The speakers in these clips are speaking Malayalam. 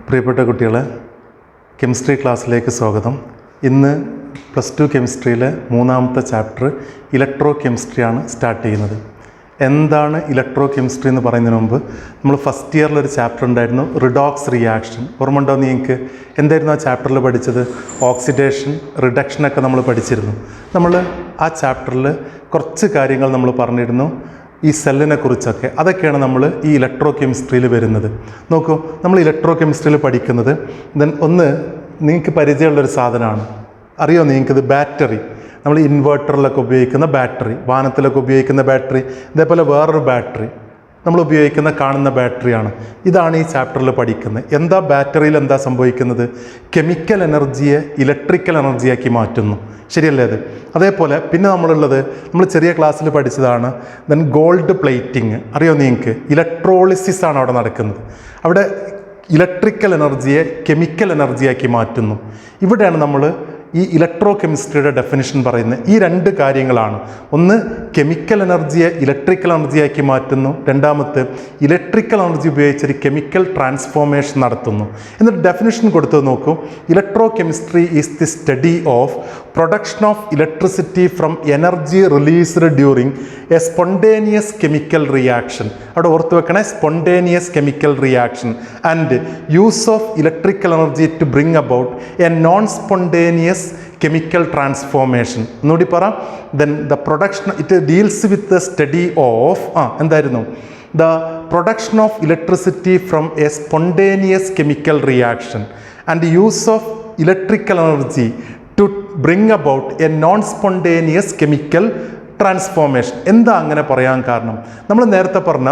പ്രിയപ്പെട്ട കുട്ടികളെ, കെമിസ്ട്രി ക്ലാസ്സിലേക്ക് സ്വാഗതം. ഇന്ന് +2 കെമിസ്ട്രിയിലെ 3ാമത്തെ ചാപ്റ്റർ ഇലക്ട്രോ കെമിസ്ട്രിയാണ് സ്റ്റാർട്ട് ചെയ്യുന്നത്. എന്താണ് ഇലക്ട്രോ കെമിസ്ട്രി എന്ന് പറയുന്നതിന് മുമ്പ് നമ്മൾ ഫസ്റ്റ് ഇയറിലൊരു ചാപ്റ്റർ ഉണ്ടായിരുന്നു, റിഡോക്സ് റിയാക്ഷൻ. ഓർമ്മ ഉണ്ടോ നിങ്ങൾക്ക്? എന്തായിരുന്നു ആ ചാപ്റ്ററിൽ പഠിച്ചത്? ഓക്സിഡേഷൻ, റിഡക്ഷനൊക്കെ നമ്മൾ പഠിച്ചിരുന്നു. നമ്മൾ ആ ചാപ്റ്ററിൽ കുറച്ച് കാര്യങ്ങൾ നമ്മൾ പറഞ്ഞിരുന്നു, ഈ സെല്ലിനെ കുറിച്ചൊക്കെ. അതൊക്കെയാണ് നമ്മൾ ഈ ഇലക്ട്രോ കെമിസ്ട്രിയിൽ വരുന്നത്. നോക്കൂ, നമ്മൾ ഇലക്ട്രോ കെമിസ്ട്രിയിൽ പഠിക്കുന്നത് ഒന്ന് നിങ്ങൾക്ക് പരിചയമുള്ളൊരു സാധനമാണ്. അറിയോ നിങ്ങൾക്കിത്? ബാറ്ററി. നമ്മൾ ഇൻവേർട്ടറിലൊക്കെ ഉപയോഗിക്കുന്ന ബാറ്ററി, വാഹനത്തിലൊക്കെ ഉപയോഗിക്കുന്ന ബാറ്ററി, ഇതേപോലെ വേറൊരു ബാറ്ററി നമ്മൾ ഉപയോഗിക്കുന്ന കാണുന്ന ബാറ്ററിയാണ്. ഇതാണ് ഈ ചാപ്റ്ററിൽ പഠിക്കുന്നത്. എന്താ ബാറ്ററിയിൽ എന്താ സംഭവിക്കുന്നത്? കെമിക്കൽ എനർജിയെ ഇലക്ട്രിക്കൽ എനർജിയാക്കി മാറ്റുന്നു. ശരിയല്ലേ അത്? അതേപോലെ പിന്നെ നമ്മൾ ചെറിയ ക്ലാസ്സിൽ പഠിച്ചതാണ് ഗോൾഡ് പ്ലേറ്റിങ്. അറിയോ നിങ്ങൾക്ക്? ഇലക്ട്രോളിസിസ് ആണ് അവിടെ നടക്കുന്നത്. അവിടെ ഇലക്ട്രിക്കൽ എനർജിയെ കെമിക്കൽ എനർജിയാക്കി മാറ്റുന്നു. ഇവിടെയാണ് നമ്മൾ ഈ ഇലക്ട്രോ കെമിസ്ട്രിയുടെ ഡെഫിനിഷൻ പറയുന്നത്. ഈ രണ്ട് കാര്യങ്ങളാണ്. ഒന്ന്, കെമിക്കൽ എനർജിയെ ഇലക്ട്രിക്കൽ എനർജിയാക്കി മാറ്റുന്നു. രണ്ടാമത്തെ, ഇലക്ട്രിക്കൽ എനർജി ഉപയോഗിച്ചൊരു കെമിക്കൽ ട്രാൻസ്ഫോർമേഷൻ നടത്തുന്നു. എന്നിട്ട് ഡെഫിനിഷൻ കൊടുത്തത് നോക്കൂ. Electrochemistry is the study of production of electricity from energy released during a spontaneous chemical reaction. അവിടെ ഓർത്ത് വെക്കണേ, spontaneous chemical reaction and use of electrical energy to bring about a non spontaneous chemical transformation. ഒന്നുകൂടി പറ. then the production, it deals with the study of എന്തായിരുന്നു? the production of electricity from a spontaneous chemical reaction and the use of electrical energy to bring about a non-spontaneous chemical transformation. എന്താ അങ്ങനെ പറയാൻ കാരണം? നമ്മൾ നേരത്തെ പറഞ്ഞ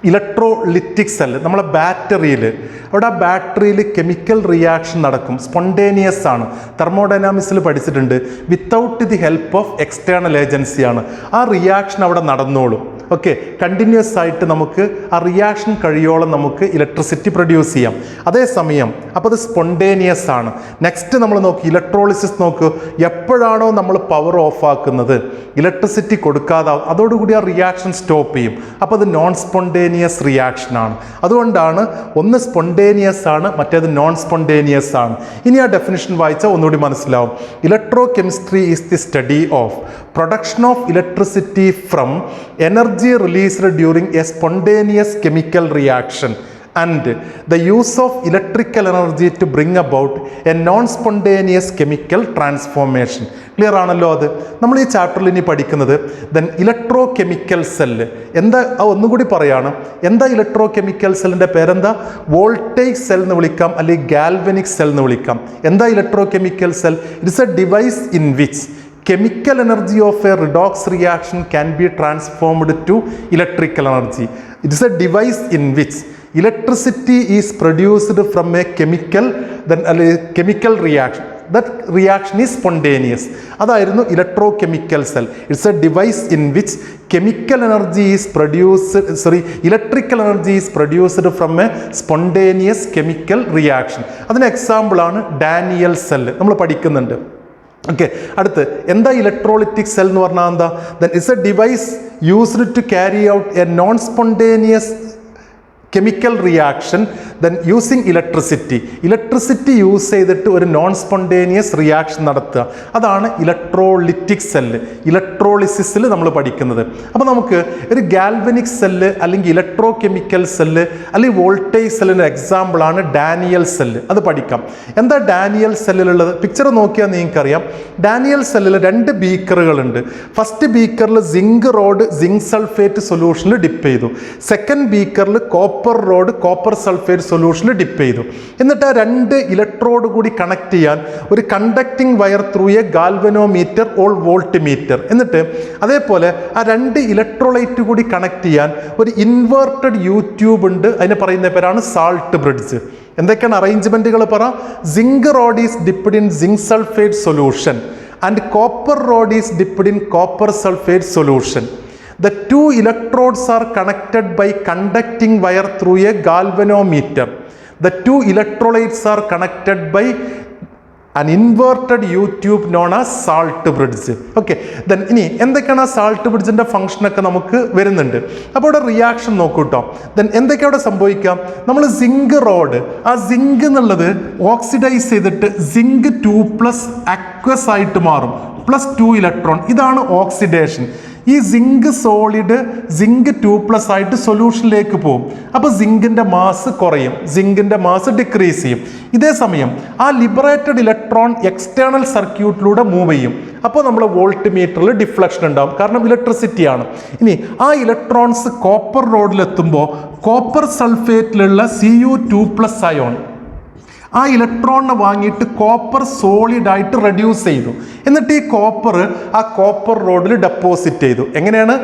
ഇലക്ട്രോലിറ്റിക് സെല്ല്, നമ്മളെ ബാറ്ററിയിൽ, അവിടെ ആ ബാറ്ററിയിൽ കെമിക്കൽ റിയാക്ഷൻ നടക്കും. സ്പോണ്ടേനിയസ് ആണ്. തെർമോഡൈനാമിക്സിൽ പഠിച്ചിട്ടുണ്ട്. Without the help of external ഏജൻസിയാണ് ആ റിയാക്ഷൻ അവിടെ നടന്നോളും. ഓക്കെ, കണ്ടിന്യൂസ് ആയിട്ട് നമുക്ക് ആ റിയാക്ഷൻ കഴിയോളം നമുക്ക് ഇലക്ട്രിസിറ്റി പ്രൊഡ്യൂസ് ചെയ്യാം. അതേസമയം അപ്പോൾ അത് സ്പോണ്ടേനിയസ് ആണ്. നെക്സ്റ്റ് നമ്മൾ നോക്കി ഇലക്ട്രോളിസിസ്. നോക്കൂ, എപ്പോഴാണോ നമ്മൾ പവർ ഓഫ് ആക്കുന്നത്, ഇലക്ട്രിസിറ്റി കൊടുക്കാതാവും, അതോടുകൂടി ആ റിയാക്ഷൻ സ്റ്റോപ്പ് ചെയ്യും. അപ്പോൾ അത് നോൺ സ്പോണ്ടേനിയസ് റിയാക്ഷൻ ആണ്. അതുകൊണ്ടാണ് ഒന്ന് സ്പോണ്ടേനിയസ് ആണ്, മറ്റേത് നോൺ സ്പോണ്ടേനിയസ് ആണ്. ഇനി ആ ഡെഫിനിഷൻ വായിച്ചാൽ ഒന്നുകൂടി മനസ്സിലാവും. Electro chemistry is the study of production of electricity from energy released during a spontaneous chemical reaction and the use of electrical energy to bring about a non-spontaneous chemical transformation. Clear ആണല്ലോ? അത് നമ്മൾ ഈ ചാപ്റ്ററിൽ ഇനി പഠിക്കുന്നത് ഇലക്ട്രോ കെമിക്കൽ സെല്ല്. എന്താ ഒന്നുകൂടി പറയാണ്. എന്താ ഇലക്ട്രോ കെമിക്കൽ സെല്ലിൻ്റെ പേരെന്താ? വോൾട്ടേജ് സെൽ എന്ന് വിളിക്കാം, അല്ലെങ്കിൽ ഗാൽവനിക് സെൽ എന്ന് വിളിക്കാം. എന്താ electro chemical cell? It's a device in which chemical energy of a redox reaction can be transformed to electrical energy. It is a device in which electricity is produced from a chemical reaction. That reaction is spontaneous. അതായിരുന്നു electro chemical cell. It's a device in which chemical energy is electrical energy is produced from A spontaneous chemical reaction. അതിന് എക്സാമ്പിളാണ് ഡാനിയൽ സെല്ല്. നമ്മൾ പഠിക്കുന്നുണ്ട്. ഓക്കെ, അടുത്ത് എന്താ ഇലക്ട്രോളിറ്റിക് സെൽ എന്ന് പറഞ്ഞാൽ എന്താ? It's a device used to carry out a non spontaneous chemical reaction using electricity use ചെയ്തിട്ട് ഒരു നോൺ സ്പോണ്ടേനിയസ് റിയാക്ഷൻ നടത്തുക. അതാണ് ഇലക്ട്രോലിറ്റിക് സെല്ല്. ഇലക്ട്രോളിസിസിൽ നമ്മൾ പഠിക്കുന്നത്. അപ്പോൾ നമുക്ക് ഒരു ഗാൽവനിക് സെല്ല്, അല്ലെങ്കിൽ ഇലക്ട്രോ കെമിക്കൽ സെല്ല്, അല്ലെങ്കിൽ വോൾട്ടേജ് സെല്ലിൻ്റെ എക്സാമ്പിളാണ് ഡാനിയൽ സെല്ല്. അത് പഠിക്കാം. എന്താ ഡാനിയൽ സെല്ലിലുള്ളത്? പിക്ചർ നോക്കിയാൽ നിങ്ങൾക്കറിയാം. ഡാനിയൽ സെല്ലിൽ 2 ബീക്കറുകളുണ്ട്. ഫസ്റ്റ് ബീക്കറിൽ സിങ്ക് റോഡ് സിങ്ക് സൾഫേറ്റ് സൊല്യൂഷനിൽ ഡിപ്പ് ചെയ്തു. സെക്കൻഡ് ബീക്കറിൽ കോപ്പർ റോഡ് കോപ്പർ സൾഫേറ്റ് സൊല്യൂഷനിൽ ഡിപ്പ് ചെയ്തു. എന്നിട്ട് ആ 2 ഇലക്ട്രോഡ് കൂടി കണക്ട് ചെയ്യാൻ ഒരു conducting wire through a galvanometer or voltmeter. എന്നിട്ട് അതേപോലെ ആ 2 ഇലക്ട്രോലൈറ്റ് കൂടി കണക്ട് ചെയ്യാൻ ഒരു ഇൻവേർട്ടഡ് ട്യൂബ് ഉണ്ട്. അതിന് പറയുന്ന പേരാണ് സാൾട്ട് ബ്രിഡ്ജ്. എന്തൊക്കെയാണ് അറേഞ്ച്മെന്റുകൾ പറ? Zinc rod is dipped in zinc sulphate solution and copper rod is dipped in copper sulphate solution. The 2 electrodes are connected by conducting wire through a galvanometer. The 2 electrolytes are connected by an inverted U tube known as salt bridge. Okay, then ഇനി എന്തൊക്കെയാണ് ആ സാൾട്ട് ബ്രിഡ്ജിൻ്റെ ഫംഗ്ഷനൊക്കെ നമുക്ക് വരുന്നുണ്ട്. അപ്പോൾ ഇവിടെ റിയാക്ഷൻ നോക്കൂ കേട്ടോ. ദെൻ എന്തൊക്കെയാണ് അവിടെ സംഭവിക്കാം? നമ്മൾ സിങ്ക് റോഡ്, ആ സിങ്ക് എന്നുള്ളത് ഓക്സിഡൈസ് ചെയ്തിട്ട് സിങ്ക് 2+ അക്വസ് ആയിട്ട് മാറും, +2 ഇലക്ട്രോൺ. ഇതാണ് ഓക്സിഡേഷൻ. ഈ സിങ്ക് സോളിഡ് സിങ്ക് 2+ ആയിട്ട് സൊല്യൂഷനിലേക്ക് പോകും. അപ്പോൾ സിങ്കിൻ്റെ മാസ് കുറയും, സിങ്കിൻ്റെ മാസ് ഡിക്രീസ് ചെയ്യും. ഇതേ സമയം ആ ലിബറേറ്റഡ് ഇലക്ട്രോൺ എക്സ്റ്റേണൽ സർക്യൂട്ടിലൂടെ മൂവ് ചെയ്യും. അപ്പോൾ നമ്മൾ വോൾട്ട് മീറ്ററിൽ ഡിഫ്ലക്ഷൻ ഉണ്ടാവും, കാരണം ഇലക്ട്രിസിറ്റിയാണ്. ഇനി ആ ഇലക്ട്രോൺസ് കോപ്പർ റോഡിലെത്തുമ്പോൾ കോപ്പർ സൾഫേറ്റിലുള്ള Cu2+ അയോൺ ആ ഇലക്ട്രോണിനെ വാങ്ങിയിട്ട് കോപ്പർ സോളിഡായിട്ട് റെഡ്യൂസ് ചെയ്തു. എന്നിട്ട് ഈ കോപ്പർ ആ കോപ്പർ റോഡിൽ ഡെപ്പോസിറ്റ് ചെയ്തു. എങ്ങനെയാണ്?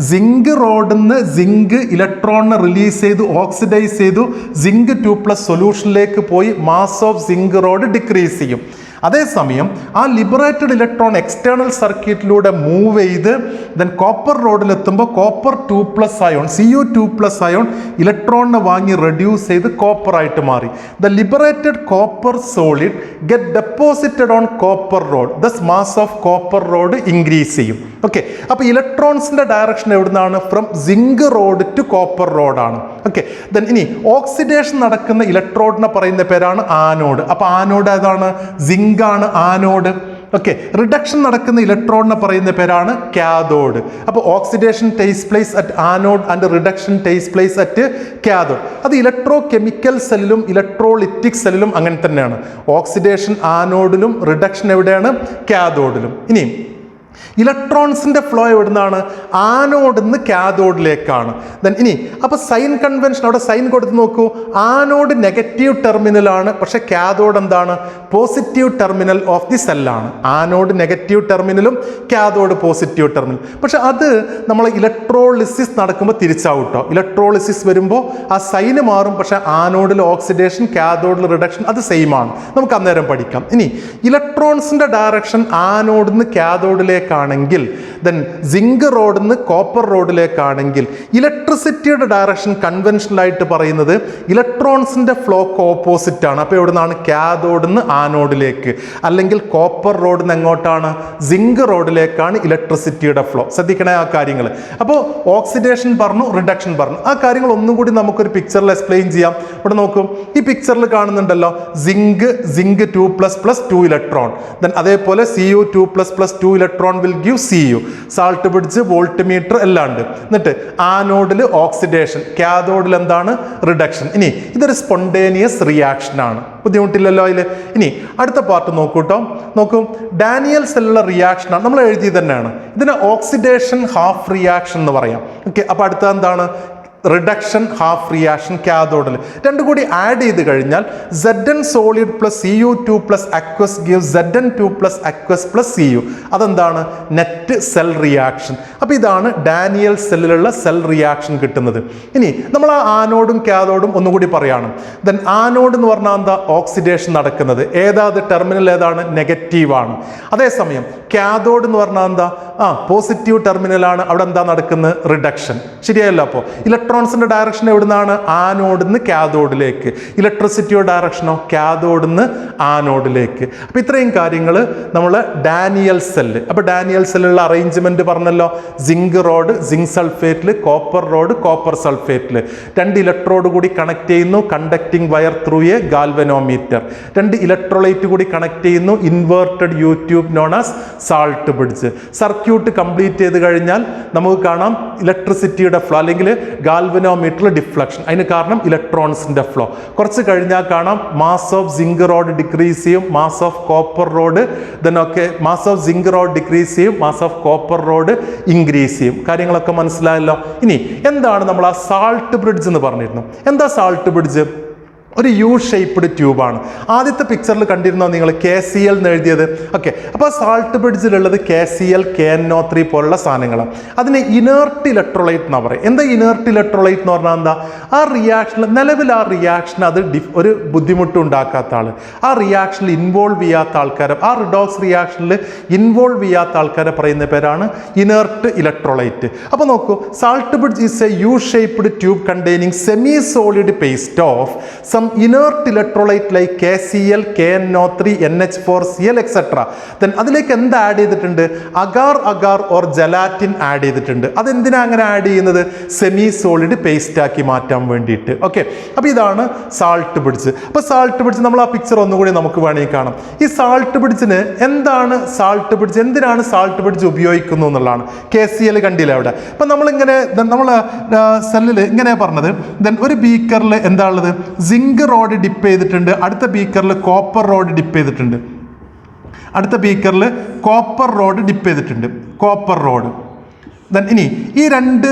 സിങ്ക് റോഡിൽ നിന്ന് സിങ്ക് ഇലക്ട്രോണിനെ റിലീസ് ചെയ്തു, ഓക്സിഡൈസ് ചെയ്തു, സിങ്ക് 2+ സൊല്യൂഷനിലേക്ക് പോയി mass of zinc rod decrease ചെയ്യും. അതേസമയം ആ ലിബറേറ്റഡ് ഇലക്ട്രോൺ എക്സ്റ്റേണൽ സർക്യൂട്ടിലൂടെ മൂവ് ചെയ്ത് ദെൻ കോപ്പർ റോഡിലെത്തുമ്പോൾ കോപ്പർ 2+ അയോൺ Cu2+ അയോൺ ഇലക്ട്രോണിനെ വാങ്ങി റെഡ്യൂസ് ചെയ്ത് കോപ്പറായിട്ട് മാറി. The liberated copper solid get deposited on copper rod, thus mass of copper rod increase ചെയ്യും. ഓക്കെ, അപ്പോൾ ഇലക്ട്രോൺസിൻ്റെ ഡയറക്ഷൻ എവിടുന്നാണ്? From zinc rod to copper റോഡാണ്. ഓക്കെ, ദെൻ ഇനി ഓക്സിഡേഷൻ നടക്കുന്ന ഇലക്ട്രോഡിനെ പറയുന്ന പേരാണ് ആനോഡ്. അപ്പോൾ ആനോഡ് ഏതാണ്? സിങ്ക് ആണ് ആനോഡ്. ഓക്കെ, റിഡക്ഷൻ നടക്കുന്ന ഇലക്ട്രോണിനെ പറയുന്ന പേരാണ് കാഥോഡ്. അപ്പോൾ oxidation takes place at anode and reduction takes place at cathode. അത് ഇലക്ട്രോ കെമിക്കൽ സെല്ലിലും ഇലക്ട്രോളിറ്റിക് സെല്ലിലും അങ്ങനെ തന്നെയാണ്. ഓക്സിഡേഷൻ ആനോഡിലും റിഡക്ഷൻ എവിടെയാണ്? കാഥോഡിലും. ഇനി ഇലക്ട്രോൺസിൻ്റെ ഫ്ലോ എവിടുന്നാണ്? ആനോഡിൽ നിന്ന് കാഥോഡിലേക്കാണ്. ദെൻ ഇനി അപ്പോൾ സൈൻ കൺവെൻഷൻ, അവിടെ സൈൻ കൊടുത്ത് നോക്കൂ. ആനോഡ് നെഗറ്റീവ് ടെർമിനലാണ്, പക്ഷെ കാഥോഡ് എന്താണ്? പോസിറ്റീവ് ടെർമിനൽ ഓഫ് ദി സെല്ലാണ്. ആനോഡ് നെഗറ്റീവ് ടെർമിനലും കാഥോഡ് പോസിറ്റീവ് ടെർമിനൽ. പക്ഷെ അത് നമ്മൾ ഇലക്ട്രോളിസിസ് നടക്കുമ്പോൾ തിരിച്ചാവും കേട്ടോ. ഇലക്ട്രോളിസിസ് വരുമ്പോൾ ആ സൈന് മാറും, പക്ഷെ ആനോഡിൽ ഓക്സിഡേഷൻ, കാഥോഡിൽ റിഡക്ഷൻ അത് സെയിം ആണ്. നമുക്ക് അന്നേരം പഠിക്കാം. ഇനി ഇലക്ട്രോൺസിൻ്റെ ഡയറക്ഷൻ ആനോഡിൽ നിന്ന് കാഥോഡിലേക്കാണെങ്കിൽ, ദെൻ സിങ്ക് റോഡിൽ നിന്ന് കോപ്പർ റോഡിലേക്കാണെങ്കിൽ ഇലക്ട്രിസിറ്റിയുടെ ഡയറക്ഷൻ കൺവെൻഷനലായിട്ട് പറയുന്നത് ഇലക്ട്രോൺസിൻ്റെ ഫ്ലോക്ക് ഓപ്പോസിറ്റ് ആണ്. അപ്പോൾ എവിടുന്നാണ്? കാഥോഡിൽ നിന്ന് ആനോഡിലേക്ക്, അല്ലെങ്കിൽ കോപ്പർ റോഡിൽ നിന്ന് എങ്ങോട്ടാണ്? സിങ്ക് റോഡിലേക്കാണ് ഇലക്ട്രിസിറ്റിയുടെ ഫ്ലോ. ശ്രദ്ധിക്കണേ ആ കാര്യങ്ങൾ. അപ്പോൾ ഓക്സിഡേഷൻ പറഞ്ഞു, റിഡക്ഷൻ പറഞ്ഞു. ആ കാര്യങ്ങൾ ഒന്നും കൂടി നമുക്കൊരു പിക്ചറിൽ എക്സ്പ്ലെയിൻ ചെയ്യാം. ഇവിടെ നോക്കും, ഈ പിക്ചറിൽ കാണുന്നുണ്ടല്ലോ സിങ്ക് 2+ 2 ഇലക്ട്രോൺ, ദെൻ അതേപോലെ Cu2+ 2 electron will give Cu. Salt bridge, volt meter എല്ലാം ഉണ്ട്. എന്നിട്ട് ആനോഡിൽ ഓക്സിഡേഷൻ, കാഥോഡിൽ എന്താണ്? റിഡക്ഷൻ. ഇനി ഇതൊരു സ്പോണ്ടേനിയസ് റിയാക്ഷൻ ആണ്, ബുദ്ധിമുട്ടില്ലല്ലോ അതിൽ. ഇനി അടുത്ത പാർട്ട് നോക്കൂ കേട്ടോ. നോക്കൂ, ഡാനിയൽ സെല്ലുലാർ റിയാക്ഷൻ ആണ്, നമ്മൾ എഴുതി തന്നെയാണ്. ഇതിനെ ഓക്സിഡേഷൻ ഹാഫ് റിയാക്ഷൻ എന്ന് പറയാം. ഓക്കെ, അപ്പോൾ അടുത്ത എന്താണ്? റിഡക്ഷൻ ഹാഫ് റിയാക്ഷൻ കാഥോഡിൽ. രണ്ടും കൂടി ആഡ് ചെയ്ത് കഴിഞ്ഞാൽ Zn solid plus Cu2+ aqueous give Zn2+ aqueous plus Cu. അതെന്താണ്? Net cell reaction. അപ്പോൾ ഇതാണ് ഡാനിയൽ സെല്ലിലുള്ള സെൽ റിയാക്ഷൻ കിട്ടുന്നത്. ഇനി നമ്മൾ ആ ആനോഡും കാഥോഡും ഒന്നുകൂടി പറയാണ്. ദെൻ ആനോഡ് എന്ന് പറഞ്ഞാൽ എന്താ? ഓക്സിഡേഷൻ നടക്കുന്നത്. ഏതാത് ടെർമിനൽ ഏതാണ്? നെഗറ്റീവാണ്. അതേസമയം കാഥോഡ് എന്ന് പറഞ്ഞാൽ എന്താ? പോസിറ്റീവ് ടെർമിനലാണ്. അവിടെ എന്താ നടക്കുന്നത്? റിഡക്ഷൻ. ശരിയല്ലോ? അപ്പോൾ ഇലക്ട്രോൺസിന്റെ ഡയറക്ഷൻ എവിടുന്നാണ്? ആനോഡിൽ നിന്ന് കാഥോഡിലേക്ക്. ഇലക്ട്രിസിറ്റിയുടെ ഡയറക്ഷനോ? കാഥോഡിൽ നിന്ന് ആനോഡിലേക്ക്. അപ്പോൾ ഇത്രയും കാര്യങ്ങൾ നമ്മൾ ഡാനിയൽ സെല്ല്. അപ്പോൾ ഡാനിയൽ സെല്ലുള്ള അറേഞ്ച്മെന്റ് പറഞ്ഞല്ലോ. സിങ്ക് റോഡ് സിങ്ക് സൾഫേറ്റിൽ, കോപ്പർ റോഡ് കോപ്പർ സൾഫേറ്റിൽ. 2 ഇലക്ട്രോഡ് കൂടി കണക്ട് ചെയ്യുന്നു, conducting wire through a galvanometer. 2 electrolyte കൂടി കണക്ട് ചെയ്യുന്നു, inverted U tube known as salt bridge. Circuit complete ചെയ്ത് കഴിഞ്ഞാൽ നമുക്ക് കാണാം ഇലക്ട്രിസിറ്റിയുടെ ഫ്ലോ, അല്ലെങ്കിൽ ഗാൽവനോമീറ്ററിൽ ഡിഫ്ലക്ഷൻ. അതിന് കാരണം ഇലക്ട്രോൺസിന്റെ ഫ്ലോ. കുറച്ച് കഴിഞ്ഞാൽ കാണാം mass of zinc rod decrease ചെയ്യും, mass of copper rod, then ഒക്കെ mass of zinc rod decrease ചെയ്യും, mass of copper rod increase ചെയ്യും. കാര്യങ്ങളൊക്കെ മനസ്സിലായല്ലോ. ഇനി എന്താണ് നമ്മൾ ആ സാൾട്ട് ബ്രിഡ്ജ് എന്ന് പറഞ്ഞിരുന്നു? എന്താ സാൾട്ട് ബ്രിഡ്ജ്? ഒരു യു ഷേപ്പ്ഡ് ട്യൂബാണ്. ആദ്യത്തെ പിക്ചറിൽ കണ്ടിരുന്നോ നിങ്ങൾ KCl എന്ന് എഴുതിയത്? ഓക്കെ, അപ്പോൾ സാൾട്ട് ബ്രിഡ്ജിലുള്ളത് KCl, KNO3 പോലുള്ള സാധനങ്ങളാണ്. അതിനെ ഇനേർട്ട് ഇലക്ട്രോലൈറ്റ് എന്നാണ് പറയുക. എന്താ ഇനേർട്ട് ഇലക്ട്രോലൈറ്റ് എന്ന് പറഞ്ഞാൽ എന്താ? ആ റിയാക്ഷനിൽ നിലവിൽ ആ റിയാക്ഷൻ അത് ഒരു ബുദ്ധിമുട്ടും ഉണ്ടാക്കാത്ത ആൾ, ആ റിയാക്ഷനിൽ ഇൻവോൾവ് ചെയ്യാത്ത ആൾക്കാരെ, ആ റിഡോക്സ് റിയാക്ഷനിൽ ഇൻവോൾവ് ചെയ്യാത്ത ആൾക്കാരെ പറയുന്ന പേരാണ് ഇനേർട്ട് ഇലക്ട്രോലൈറ്റ്. അപ്പോൾ നോക്കൂ, salt bridge is a U shaped tube containing semi solid paste of some some inert electrolyte like KCl, KNO3, NH4Cl, etc. Then അതിലേക്ക് എന്ത് ആഡ് ചെയ്തിട്ടുണ്ട്? അഗാർ ഓർ ജലാറ്റിൻ ആഡ് ചെയ്തിട്ടുണ്ട്. അതെന്തിനാ അങ്ങനെ ആഡ് ചെയ്യുന്നത്? സെമി സോളിഡ് പേസ്റ്റ് ആക്കി മാറ്റാൻ വേണ്ടിയിട്ട്. ഓക്കെ, അപ്പോൾ ഇതാണ് സാൾട്ട് ബ്രിഡ്ജ്. അപ്പോൾ സാൾട്ട് ബ്രിഡ്ജ് നമ്മൾ ആ പിക്ചർ ഒന്നുകൂടി നമുക്ക് വേണമെങ്കിൽ കാണാം. ഈ സാൾട്ട് ബ്രിഡ്ജിന് എന്താണ് സാൾട്ട് ബ്രിഡ്ജ്, എന്തിനാണ് സാൾട്ട് ബ്രിഡ്ജ് ഉപയോഗിക്കുന്നത് എന്നുള്ളതാണ്. KCl കണ്ടില്ല അവിടെ. അപ്പം നമ്മളിങ്ങനെ നമ്മൾ സെല്ലിൽ ഇങ്ങനെ പറഞ്ഞത്, ദെൻ ഒരു ബീക്കറിൽ എന്താ ഉള്ളത്? സിങ്ക് റോഡ് ഡിപ്പ് ചെയ്തിട്ടുണ്ട്, അടുത്ത ബീക്കറിൽ കോപ്പർ റോഡ് ഡിപ്പ് ചെയ്തിട്ടുണ്ട്, അടുത്ത ബീക്കറിൽ കോപ്പർ റോഡ് ഡിപ്പ് ചെയ്തിട്ടുണ്ട്, കോപ്പർ റോഡ്. ദെൻ ഇനി ഈ രണ്ട്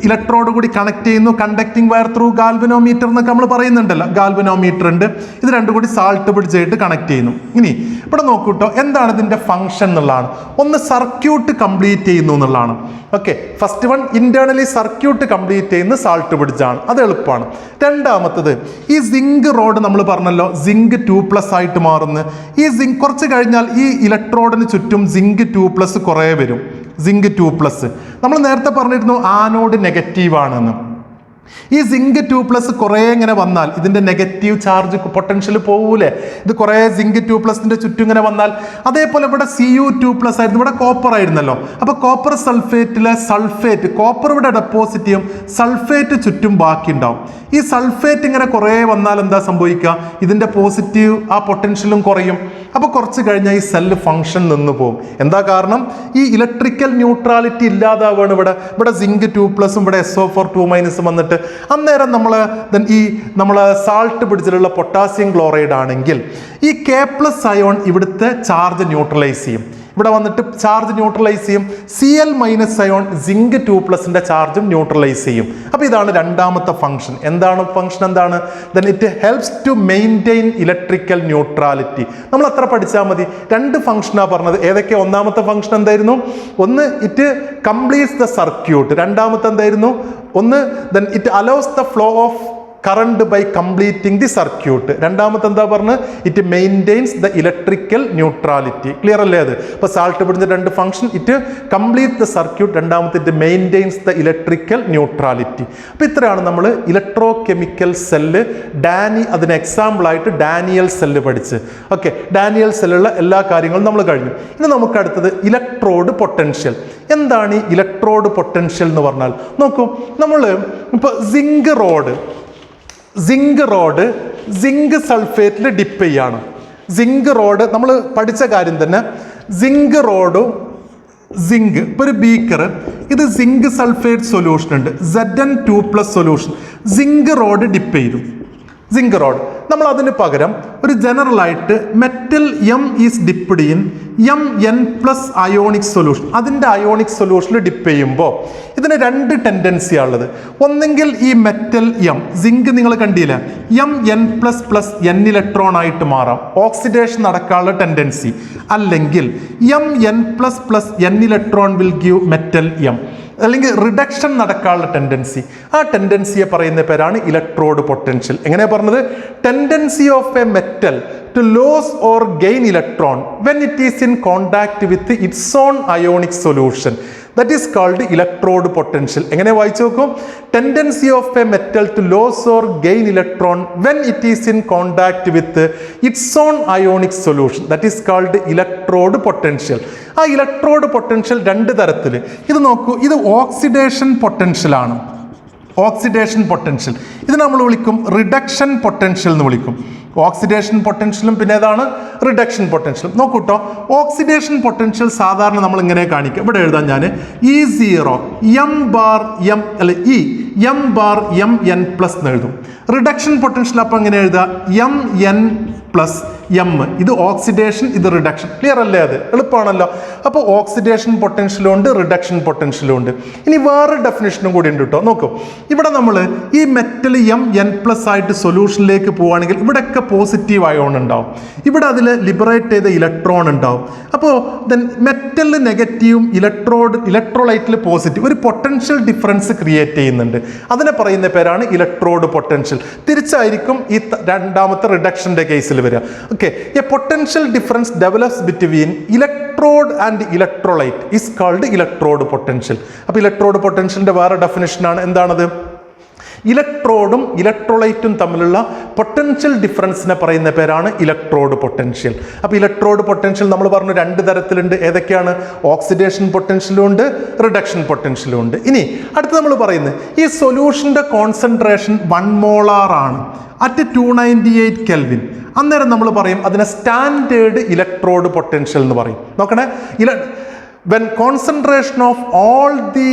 ഇലക്ട്രോഡ് കൂടി കണക്ട് ചെയ്യുന്നു, കണ്ടക്ടിങ് വയർ ത്രൂ ഗാൽവനോമീറ്റർ എന്നൊക്കെ നമ്മൾ പറയുന്നുണ്ടല്ലോ. ഗാൽവനോമീറ്റർ ഉണ്ട്, ഇത് രണ്ടും കൂടി സാൾട്ട് ബ്രിഡ്ജ് ആയിട്ട് കണക്ട് ചെയ്യുന്നു. ഇനി ഇവിടെ നോക്കൂട്ടോ, എന്താണ് ഇതിൻ്റെ ഫംഗ്ഷൻ എന്നുള്ളതാണ്. ഒന്ന് സർക്യൂട്ട് കംപ്ലീറ്റ് ചെയ്യുന്നു എന്നുള്ളതാണ്. Okay, first one internally circuit complete ചെയ്യുന്ന സാൾട്ട് ബ്രിഡ്ജ് ആണ്, അത് എളുപ്പമാണ്. രണ്ടാമത്തത് ഈ സിങ്ക് റോഡ് നമ്മൾ പറഞ്ഞല്ലോ, സിങ്ക് 2+ ആയിട്ട് മാറുന്നു. ഈ സിങ്ക് കുറച്ച് കഴിഞ്ഞാൽ ഈ ഇലക്ട്രോഡിന് ചുറ്റും സിങ്ക് 2+ കുറേ വരും. സിങ്ക് 2+, നമ്മൾ നേരത്തെ പറഞ്ഞിരുന്നു ആനോഡ് നെഗറ്റീവ് ആണെന്ന്. ഈ സിങ്ക് 2+ കുറേ ഇങ്ങനെ വന്നാൽ ഇതിൻ്റെ നെഗറ്റീവ് ചാർജ് പൊട്ടൻഷ്യൽ പോകൂലേ? ഇത് കുറേ സിങ്ക് 2+ന്റെ ചുറ്റും ഇങ്ങനെ വന്നാൽ, അതേപോലെ ഇവിടെ Cu2+ ആയിരുന്നു, ഇവിടെ കോപ്പർ ആയിരുന്നല്ലോ. അപ്പോൾ കോപ്പർ സൾഫേറ്റിലെ സൾഫേറ്റ്, കോപ്പർ ഇവിടെ ഡെപ്പോസിറ്റ് ചെയ്യും, സൾഫേറ്റ് ചുറ്റും ബാക്കി ഉണ്ടാവും. ഈ സൾഫേറ്റ് ഇങ്ങനെ കുറേ വന്നാൽ എന്താ സംഭവിക്കുക? ഇതിൻ്റെ പോസിറ്റീവ് ആ പൊട്ടൻഷ്യലും കുറയും. അപ്പോൾ കുറച്ച് കഴിഞ്ഞാൽ ഈ സെല്ല് ഫംഗ്ഷൻ നിന്ന് പോകും. എന്താ കാരണം? ഈ ഇലക്ട്രിക്കൽ ന്യൂട്രാലിറ്റി ഇല്ലാതാവുകയാണ്. ഇവിടെ സിങ്ക് 2+ഉം ഇവിടെ SO4 വന്നിട്ട് അന്നേരം നമ്മൾ സാൾട്ട് ബ്രിഡ്ജിലുള്ള പൊട്ടാസ്യം ക്ലോറൈഡ് ആണെങ്കിൽ ഈ K+ അയോൺ ഇവിടുത്തെ ചാർജ് ന്യൂട്രലൈസ് ചെയ്യും. ഇവിടെ വന്നിട്ട് ചാർജ് ന്യൂട്രലൈസ് ചെയ്യും. Cl- അയോൺ സിങ്ക് 2+ന്റെ ചാർജും ന്യൂട്രലൈസ് ചെയ്യും. അപ്പോൾ ഇതാണ് രണ്ടാമത്തെ ഫംഗ്ഷൻ. എന്താണ് ഫംഗ്ഷൻ? എന്താണ്? Then it helps to maintain electrical neutrality. നമ്മൾ അത്ര പഠിച്ചാൽ മതി. രണ്ട് ഫംഗ്ഷനാണ് പറഞ്ഞത്. ഏതൊക്കെ? ഒന്നാമത്തെ ഫംഗ്ഷൻ എന്തായിരുന്നു? ഒന്ന് ഇറ്റ് കംപ്ലീറ്റ്സ് ദ സർക്യൂട്ട്. രണ്ടാമത്തെ എന്തായിരുന്നു? ഒന്ന് then it allows the flow of current by completing the circuit. രണ്ടാമത്തെ എന്താ പറഞ്ഞത്? It maintains the electrical neutrality. Clear അല്ലേ അത്? ഇപ്പോൾ സാൾട്ട് ബ്രിഡ്ജിന്റെ രണ്ട് function, it complete the circuit, രണ്ടാമത്തെ it maintains the electrical neutrality. അപ്പോൾ ഇത്രയാണ് നമ്മൾ ഇലക്ട്രോ കെമിക്കൽ സെല്ല് അതിന് എക്സാമ്പിളായിട്ട് ഡാനിയൽ സെല്ല് പഠിച്ച്. ഓക്കെ, ഡാനിയൽ സെല്ലുള്ള എല്ലാ കാര്യങ്ങളും നമ്മൾ കഴിഞ്ഞു. ഇനി നമുക്ക് അടുത്തത് ഇലക്ട്രോഡ് പൊട്ടൻഷ്യൽ. എന്താണ് ഈ ഇലക്ട്രോഡ് പൊട്ടൻഷ്യൽ എന്ന് പറഞ്ഞാൽ? നോക്കൂ, നമ്മൾ ഇപ്പോൾ സിങ്ക് റോഡ് സിങ്ക് സൾഫേറ്റിൽ ഡിപ്പ് ചെയ്യാണ്. സിങ്ക് റോഡ് നമ്മൾ പഠിച്ച കാര്യം തന്നെ. സിങ്ക് റോഡും സിങ്ക്, ഇപ്പോൾ ഒരു ബീക്കർ, ഇത് സിങ്ക് സൾഫേറ്റ് സൊല്യൂഷൻ ഉണ്ട്, Zn2+ solution. Zinc rod dip ചെയ്തു. സിങ്ക് റോഡ് നമ്മൾ അതിന് പകരം ഒരു ജനറലായിട്ട് metal is dipped in Mn+ ionic solution. അതിൻ്റെ അയോണിക് സൊല്യൂഷനിൽ ഡിപ്പ് ചെയ്യുമ്പോൾ ഇതിന് രണ്ട് ടെൻഡൻസിയാണ് ഉള്ളത്. ഒന്നെങ്കിൽ ഈ മെറ്റൽ സിങ്ക് നിങ്ങൾ കണ്ടില്ല, Mn++ N ഇലക്ട്രോൺ ആയിട്ട് മാറാം, ഓക്സിഡേഷൻ നടക്കാനുള്ള ടെൻഡൻസി. അല്ലെങ്കിൽ Mn++ N electron will give metal അല്ലെങ്കിൽ റിഡക്ഷൻ നടക്കാനുള്ള ടെൻഡൻസി. ആ ടെൻഡൻസിയെ പറയുന്ന പേരാണ് ഇലക്ട്രോഡ് പൊട്ടൻഷ്യൽ. എങ്ങനെയാ പറഞ്ഞത്? Tendency of a metal to lose or gain electron when it is in contact with its own ionic solution, that is called electrode potential. എങ്ങനെ വായിച്ചു നോക്കും? Tendency of a metal to lose or gain electron when it is in contact with its own ionic solution, that is called electrode potential. ആ ഇലക്ട്രോഡ് പൊട്ടൻഷ്യൽ രണ്ട് തരത്തിൽ. ഇത് നോക്കൂ, ഇത് ഓക്സിഡേഷൻ പൊട്ടൻഷ്യലാണ്. ഓക്സിഡേഷൻ പൊട്ടൻഷ്യൽ ഇത് നമ്മൾ വിളിക്കും റിഡക്ഷൻ പൊട്ടൻഷ്യൽ എന്ന് വിളിക്കും. ഓക്സിഡേഷൻ പൊട്ടൻഷ്യലും പിന്നെ ഏതാണ്? റിഡക്ഷൻ പൊട്ടൻഷ്യലും. നോക്കൂട്ടോ, ഓക്സിഡേഷൻ പൊട്ടൻഷ്യൽ സാധാരണ നമ്മൾ ഇങ്ങനെ കാണിക്കും. ഇവിടെ എഴുതാൻ ഞാൻ E0 M(M)Mn+ എന്ന് എഴുതും. റിഡക്ഷൻ പൊട്ടൻഷ്യൽ അപ്പം എങ്ങനെ എഴുതുക? Mn+M. ഇത് ഓക്സിഡേഷൻ, ഇത് റിഡക്ഷൻ. ക്ലിയർ അല്ലേ? അത് എളുപ്പമാണല്ലോ. അപ്പോൾ ഓക്സിഡേഷൻ പൊട്ടൻഷ്യലും ഉണ്ട്, റിഡക്ഷൻ പൊട്ടൻഷ്യലും ഉണ്ട്. ഇനി വേറെ ഡെഫിനേഷനും കൂടി ഉണ്ട് കേട്ടോ. നോക്കൂ, ഇവിടെ നമ്മൾ ഈ മെറ്റൽ Mn+ ആയിട്ട് സൊല്യൂഷനിലേക്ക് പോവുകയാണെങ്കിൽ ഇവിടെയൊക്കെ പോസിറ്റീവ് അയോൺ ഉണ്ടാവും, ഇവിടെ അതിൽ ലിബറേറ്റ് ചെയ്ത ഇലക്ട്രോൺ ഉണ്ടാവും. അപ്പോൾ ദെൻ മെറ്റലിൽ നെഗറ്റീവും ഇലക്ട്രോലൈറ്റിൽ പോസിറ്റീവ് ഒരു പൊട്ടൻഷ്യൽ ഡിഫറൻസ് ക്രിയേറ്റ് ചെയ്യുന്നുണ്ട്. അതിനെ പറയുന്ന പേരാണ് ഇലക്ട്രോഡ് പൊട്ടൻഷ്യൽ. തിരിച്ചായിരിക്കും ഈ രണ്ടാമത്തെ റിഡക്ഷൻ്റെ കേസിൽ വരിക. Okay, A potential difference develops between electrode and electrolyte is called electrode potential. അപ്പോൾ ഇലക്ട്രോഡ് പൊട്ടൻഷ്യലിൻ്റെ വേറെ ഡെഫിനിഷനാണ്. എന്താണത്? ഇലക്ട്രോഡും ഇലക്ട്രോലൈറ്റും തമ്മിലുള്ള പൊട്ടൻഷ്യൽ ഡിഫറൻസിനെ പറയുന്ന പേരാണ് ഇലക്ട്രോഡ് പൊട്ടൻഷ്യൽ. അപ്പോൾ ഇലക്ട്രോഡ് പൊട്ടൻഷ്യൽ നമ്മൾ പറഞ്ഞു രണ്ട് തരത്തിലുണ്ട്. ഏതൊക്കെയാണ്? ഓക്സിഡേഷൻ പൊട്ടൻഷ്യലും ഉണ്ട്, റിഡക്ഷൻ പൊട്ടൻഷ്യലും ഉണ്ട്. ഇനി അടുത്ത് നമ്മൾ പറയുന്നത് ഈ സൊല്യൂഷൻ്റെ കോൺസെൻട്രേഷൻ 1 മോളാർ ആണ് അറ്റ് 298 കെൽവിൻ. അന്നേരം നമ്മൾ പറയും അതിനെ സ്റ്റാൻഡേർഡ് ഇലക്ട്രോഡ് പൊട്ടൻഷ്യൽ എന്ന് പറയും. നോക്കണേ, when concentration of all the